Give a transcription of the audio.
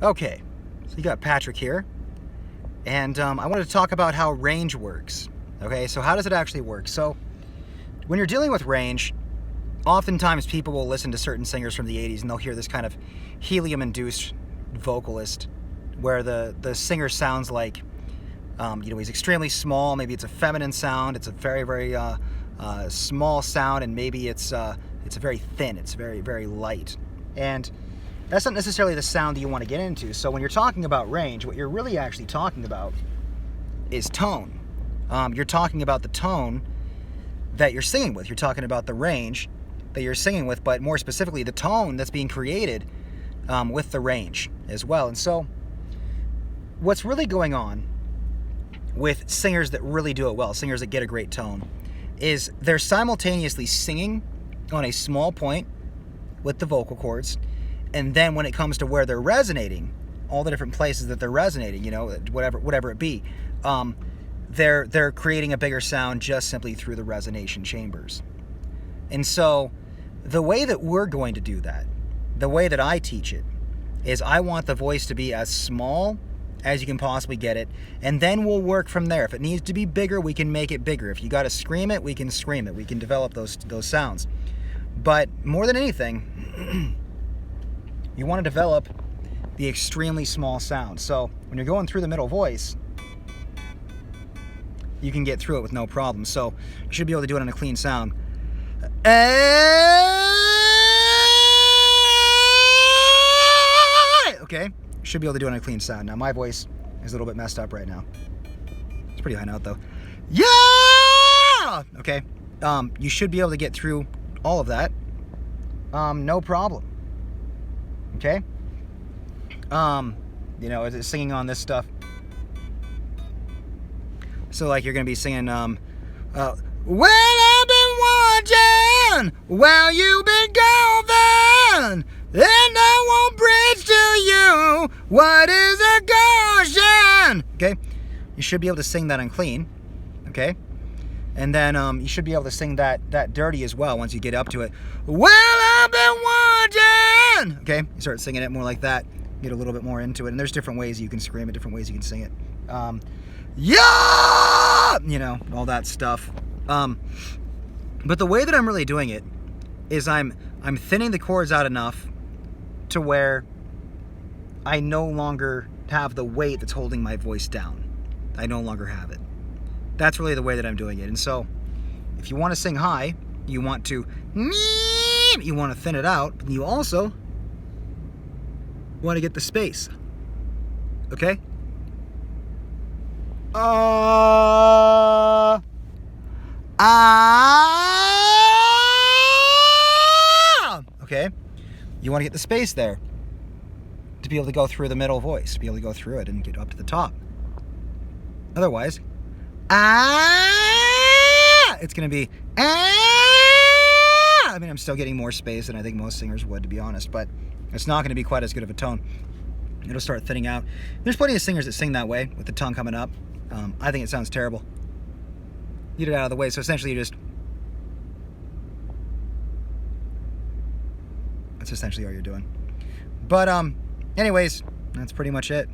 Okay, so you got Patrick here, and I wanted to talk about how range works. Okay, so how does it actually work? So when you're dealing with range, oftentimes people will listen to certain singers from the 80s and they'll hear this kind of helium-induced vocalist where the singer sounds like, he's extremely small. Maybe it's a feminine sound. It's a very, very small sound, and maybe it's very thin. It's very, very light. And that's not necessarily the sound that you want to get into. So when you're talking about range, what you're really actually talking about is tone. You're talking about the tone that you're singing with. You're talking about the range that you're singing with, but more specifically, the tone that's being created with the range as well. And so what's really going on with singers that really do it well, singers that get a great tone, is they're simultaneously singing on a small point with the vocal cords, and then when it comes to where they're resonating, all the different places that they're resonating, whatever it be, they're creating a bigger sound just simply through the resonation chambers. And so the way that we're going to do that, the way that I teach it, is I want the voice to be as small as you can possibly get it, and then we'll work from there. If it needs to be bigger, we can make it bigger. If you got to scream it, we can scream it. We can develop those sounds. But more than anything, you want to develop the extremely small sound. So when you're going through the middle voice, you can get through it with no problem. So you should be able to do it on a clean sound. Okay, should be able to do it on a clean sound. Now my voice is a little bit messed up right now. It's pretty high note though. Yeah! Okay, you should be able to get through all of that, no problem. Okay, it's singing on this stuff. So like you're gonna be singing, well, I've been watching while you've been gone, and I won't preach to you what is a caution. Okay, you should be able to sing that on clean. Okay, and then you should be able to sing that dirty as well once you get up to it. Well, I've been watching. Okay, you start singing it more like that. Get a little bit more into it, and there's different ways you can scream it, different ways you can sing it. Yeah, all that stuff. But the way that I'm really doing it is I'm thinning the chords out enough to where I no longer have the weight that's holding my voice down. I no longer have it. That's really the way that I'm doing it. And so if you want to sing high, you want to thin it out, but you also want to get the space. Okay? Okay? You want to get the space there to be able to go through the middle voice, to be able to go through it and get up to the top. Otherwise, it's going to be, I'm still getting more space than I think most singers would, to be honest, but it's not going to be quite as good of a tone. It'll start thinning out. There's plenty of singers that sing that way, with the tongue coming up. I think it sounds terrible. Get it out of the way, so essentially that's essentially all you're doing. But anyways, that's pretty much it.